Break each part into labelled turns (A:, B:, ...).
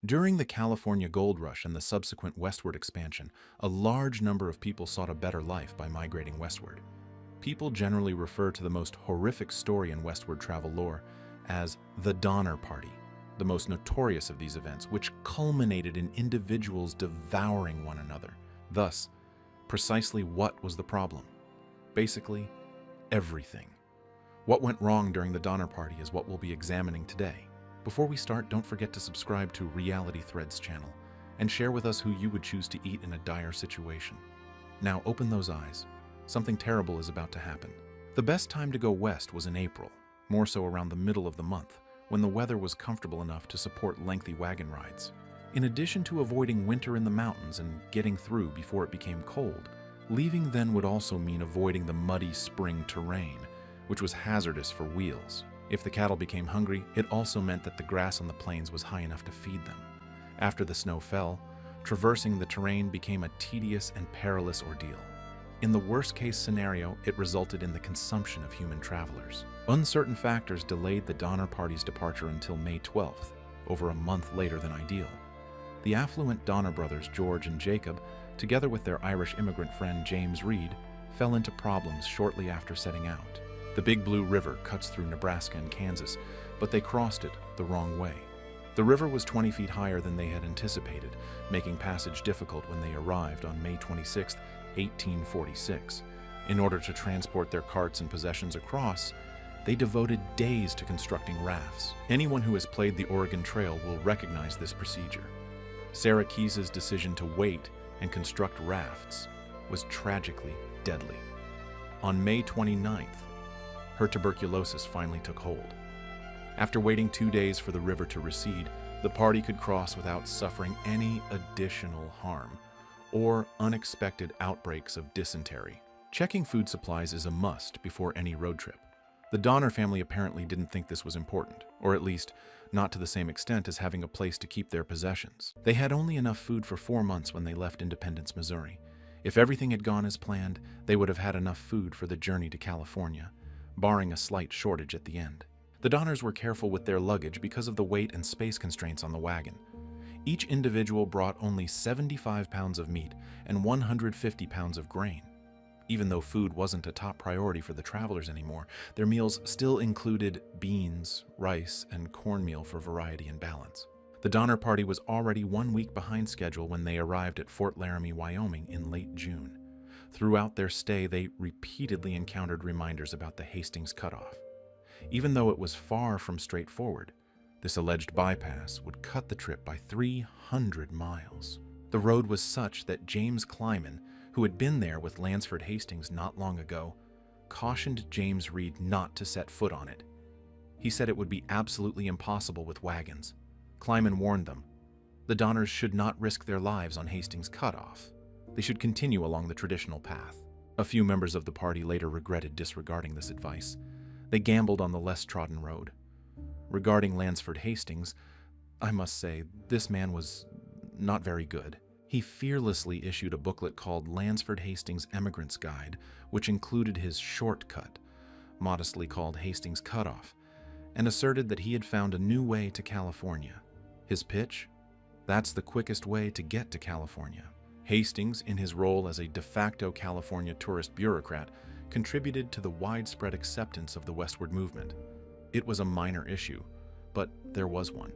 A: During the California Gold Rush and the subsequent westward expansion, a large number of people sought a better life by migrating westward. People generally refer to the most horrific story in westward travel lore as the Donner Party, the most notorious of these events, which culminated in individuals devouring one another. Thus, precisely what was the problem? Basically, everything. What went wrong during the Donner Party is what we'll be examining today. Before we start, don't forget to subscribe to Reality Threads channel and share with us who you would choose to eat in a dire situation. Now open those eyes. Something terrible is about to happen. The best time to go west was in April, more so around the middle of the month, when the weather was comfortable enough to support lengthy wagon rides. In addition to avoiding winter in the mountains and getting through before it became cold, leaving then would also mean avoiding the muddy spring terrain, which was hazardous for wheels. If the cattle became hungry, it also meant that the grass on the plains was high enough to feed them. After the snow fell, traversing the terrain became a tedious and perilous ordeal. In the worst-case scenario, it resulted in the consumption of human travelers. Uncertain factors delayed the Donner Party's departure until May 12th, over a month later than ideal. The affluent Donner brothers George and Jacob, together with their Irish immigrant friend James Reed, fell into problems shortly after setting out. The Big Blue River cuts through Nebraska and Kansas, but they crossed it the wrong way. The river was 20 feet higher than they had anticipated, making passage difficult when they arrived on May 26, 1846. In order to transport their carts and possessions across, they devoted days to constructing rafts. Anyone who has played the Oregon Trail will recognize this procedure. Sarah Keyes's decision to wait and construct rafts was tragically deadly. On May 29th, her tuberculosis finally took hold. After waiting 2 days for the river to recede, the party could cross without suffering any additional harm or unexpected outbreaks of dysentery. Checking food supplies is a must before any road trip. The Donner family apparently didn't think this was important, or at least not to the same extent as having a place to keep their possessions. They had only enough food for 4 months when they left Independence, Missouri. If everything had gone as planned, they would have had enough food for the journey to California, barring a slight shortage at the end. The Donners were careful with their luggage because of the weight and space constraints on the wagon. Each individual brought only 75 pounds of meat and 150 pounds of grain. Even though food wasn't a top priority for the travelers anymore, their meals still included beans, rice, and cornmeal for variety and balance. The Donner Party was already 1 week behind schedule when they arrived at Fort Laramie, Wyoming in late June. Throughout their stay, they repeatedly encountered reminders about the Hastings Cutoff. Even though it was far from straightforward, this alleged bypass would cut the trip by 300 miles. The road was such that James Kleiman, who had been there with Lansford Hastings not long ago, cautioned James Reed not to set foot on it. He said it would be absolutely impossible with wagons. Kleiman warned them, the Donners should not risk their lives on Hastings Cutoff. They should continue along the traditional path. A few members of the party later regretted disregarding this advice. They gambled on the less trodden road. Regarding Lansford Hastings, I must say, this man was not very good. He fearlessly issued a booklet called Lansford Hastings Emigrant's Guide, which included his shortcut, modestly called Hastings Cutoff, and asserted that he had found a new way to California. His pitch? That's the quickest way to get to California. Hastings, in his role as a de facto California tourist bureaucrat, contributed to the widespread acceptance of the westward movement. It was a minor issue, but there was one.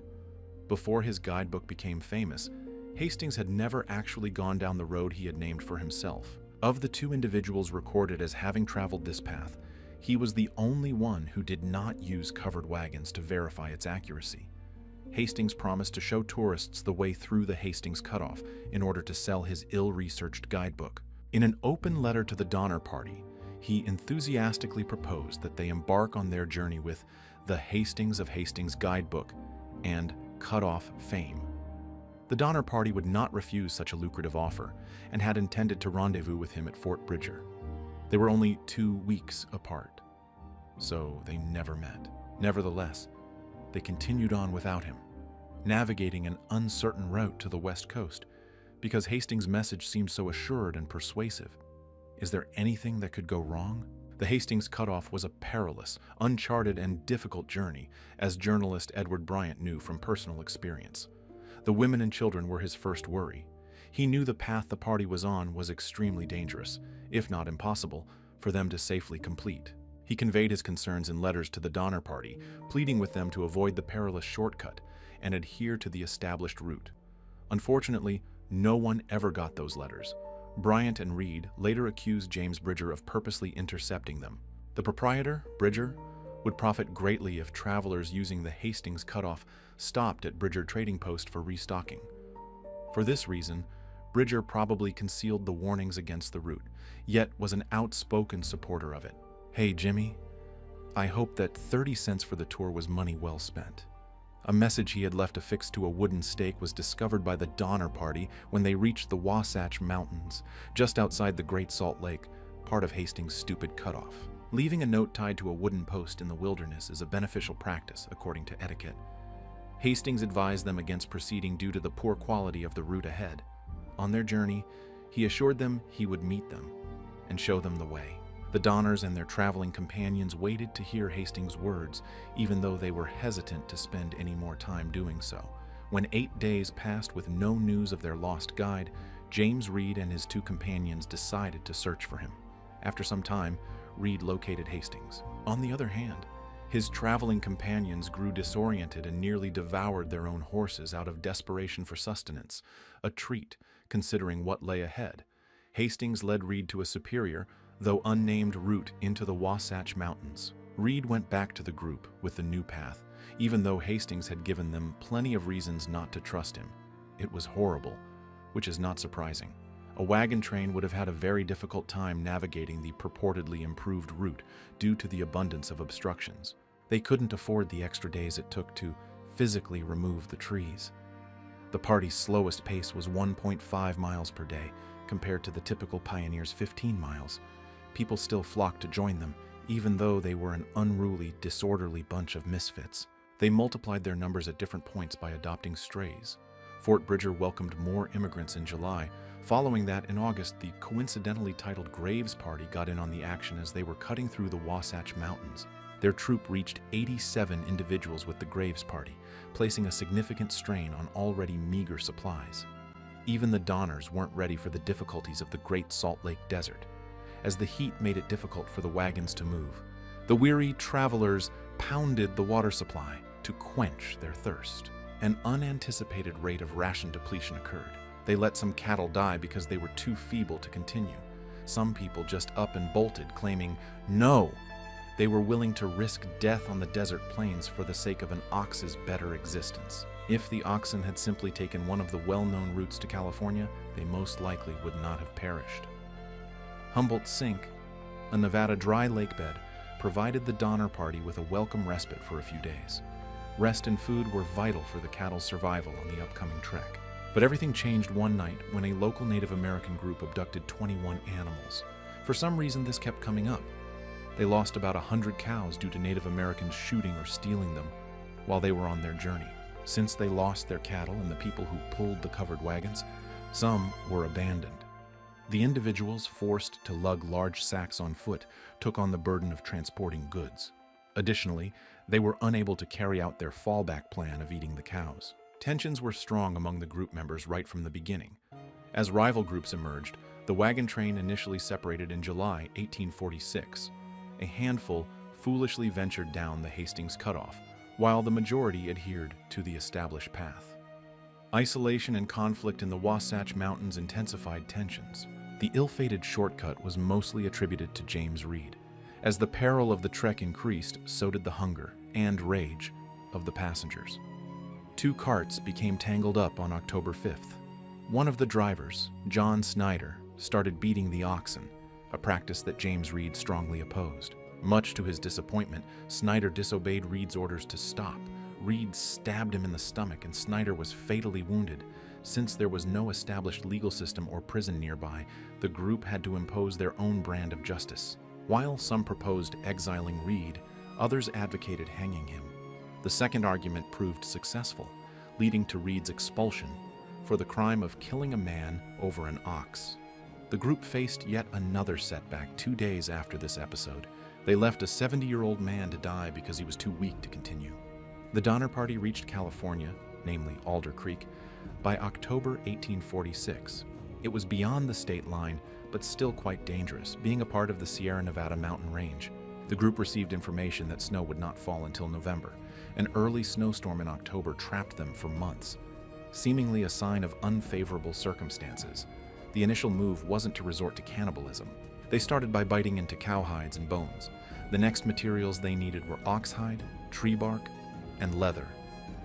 A: Before his guidebook became famous, Hastings had never actually gone down the road he had named for himself. Of the 2 individuals recorded as having traveled this path, he was the only one who did not use covered wagons to verify its accuracy. Hastings promised to show tourists the way through the Hastings Cutoff in order to sell his ill-researched guidebook. In an open letter to the Donner Party, he enthusiastically proposed that they embark on their journey with the Hastings of Hastings guidebook and Cutoff fame. The Donner Party would not refuse such a lucrative offer and had intended to rendezvous with him at Fort Bridger. They were only 2 weeks apart, so they never met. Nevertheless, they continued on without him, navigating an uncertain route to the west coast because Hastings' message seemed so assured and persuasive. Is there anything that could go wrong? The Hastings Cutoff was a perilous, uncharted, and difficult journey, as journalist Edward Bryant knew from personal experience. The women and children were his first worry. He knew the path the party was on was extremely dangerous, if not impossible, for them to safely complete. He conveyed his concerns in letters to the Donner Party, pleading with them to avoid the perilous shortcut and adhere to the established route. Unfortunately, no one ever got those letters. Bryant and Reed later accused James Bridger of purposely intercepting them. The proprietor, Bridger, would profit greatly if travelers using the Hastings cutoff stopped at Bridger Trading Post for restocking. For this reason, Bridger probably concealed the warnings against the route, yet was an outspoken supporter of it. "Hey, Jimmy, I hope that 30 cents for the tour was money well spent." A message he had left affixed to a wooden stake was discovered by the Donner Party when they reached the Wasatch Mountains, just outside the Great Salt Lake, part of Hastings' stupid cutoff. Leaving a note tied to a wooden post in the wilderness is a beneficial practice, according to etiquette. Hastings advised them against proceeding due to the poor quality of the route ahead. On their journey, he assured them he would meet them and show them the way. The Donners and their traveling companions waited to hear Hastings' words, even though they were hesitant to spend any more time doing so. When 8 days passed with no news of their lost guide, James Reed and his 2 companions decided to search for him. After some time, Reed located Hastings. On the other hand, his traveling companions grew disoriented and nearly devoured their own horses out of desperation for sustenance, a treat considering what lay ahead. Hastings led Reed to a superior, though unnamed, route into the Wasatch Mountains. Reed went back to the group with the new path, even though Hastings had given them plenty of reasons not to trust him. It was horrible, which is not surprising. A wagon train would have had a very difficult time navigating the purportedly improved route due to the abundance of obstructions. They couldn't afford the extra days it took to physically remove the trees. The party's slowest pace was 1.5 miles per day, compared to the typical pioneer's 15 miles. People still flocked to join them, even though they were an unruly, disorderly bunch of misfits. They multiplied their numbers at different points by adopting strays. Fort Bridger welcomed more immigrants in July. Following that, in August, the coincidentally titled Graves Party got in on the action as they were cutting through the Wasatch Mountains. Their troop reached 87 individuals with the Graves Party, placing a significant strain on already meager supplies. Even the Donners weren't ready for the difficulties of the Great Salt Lake Desert, as the heat made it difficult for the wagons to move. The weary travelers pounded the water supply to quench their thirst. An unanticipated rate of ration depletion occurred. They let some cattle die because they were too feeble to continue. Some people just up and bolted, claiming no. They were willing to risk death on the desert plains for the sake of an ox's better existence. If the oxen had simply taken one of the well-known routes to California, they most likely would not have perished. Humboldt Sink, a Nevada dry lake bed, provided the Donner Party with a welcome respite for a few days. Rest and food were vital for the cattle's survival on the upcoming trek. But everything changed one night when a local Native American group abducted 21 animals. For some reason, this kept coming up. They lost about 100 cows due to Native Americans shooting or stealing them while they were on their journey. Since they lost their cattle and the people who pulled the covered wagons, some were abandoned. The individuals forced to lug large sacks on foot took on the burden of transporting goods. Additionally, they were unable to carry out their fallback plan of eating the cows. Tensions were strong among the group members right from the beginning. As rival groups emerged, the wagon train initially separated in July 1846. A handful foolishly ventured down the Hastings cutoff, while the majority adhered to the established path. Isolation and conflict in the Wasatch Mountains intensified tensions. The ill-fated shortcut was mostly attributed to James Reed. As the peril of the trek increased, so did the hunger and rage of the passengers. 2 carts became tangled up on October 5th. One of the drivers, John Snyder, started beating the oxen, a practice that James Reed strongly opposed. Much to his disappointment, Snyder disobeyed Reed's orders to stop. Reed stabbed him in the stomach, and Snyder was fatally wounded. Since there was no established legal system or prison nearby, the group had to impose their own brand of justice. While some proposed exiling Reed, others advocated hanging him. The second argument proved successful, leading to Reed's expulsion for the crime of killing a man over an ox. The group faced yet another setback 2 days after this episode. They left a 70-year-old man to die because he was too weak to continue. The Donner Party reached California, namely Alder Creek, by October 1846. It was beyond the state line, but still quite dangerous, being a part of the Sierra Nevada mountain range. The group received information that snow would not fall until November. An early snowstorm in October trapped them for months, seemingly a sign of unfavorable circumstances. The initial move wasn't to resort to cannibalism. They started by biting into cowhides and bones. The next materials they needed were oxhide, tree bark, and leather,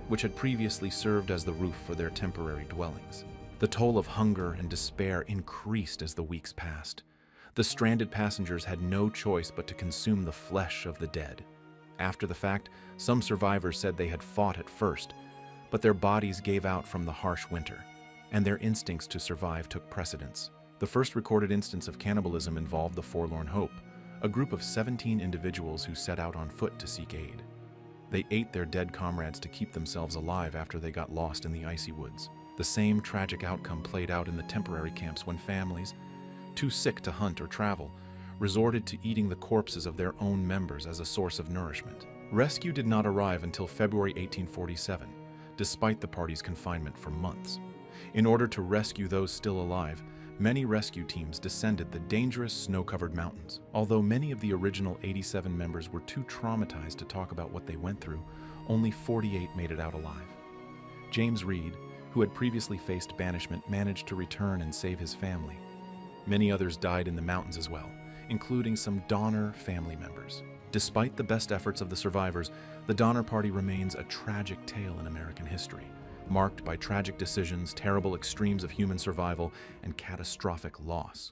A: which had previously served as the roof for their temporary dwellings. The toll of hunger and despair increased as the weeks passed. The stranded passengers had no choice but to consume the flesh of the dead. After the fact, some survivors said they had fought at first, but their bodies gave out from the harsh winter, and their instincts to survive took precedence. The first recorded instance of cannibalism involved the Forlorn Hope, a group of 17 individuals who set out on foot to seek aid. They ate their dead comrades to keep themselves alive after they got lost in the icy woods. The same tragic outcome played out in the temporary camps when families, too sick to hunt or travel, resorted to eating the corpses of their own members as a source of nourishment. Rescue did not arrive until February 1847, despite the party's confinement for months. In order to rescue those still alive, many rescue teams descended the dangerous snow-covered mountains. Although many of the original 87 members were too traumatized to talk about what they went through, only 48 made it out alive. James Reed, who had previously faced banishment, managed to return and save his family. Many others died in the mountains as well, including some Donner family members. Despite the best efforts of the survivors, the Donner Party remains a tragic tale in American history, marked by tragic decisions, terrible extremes of human survival, and catastrophic loss.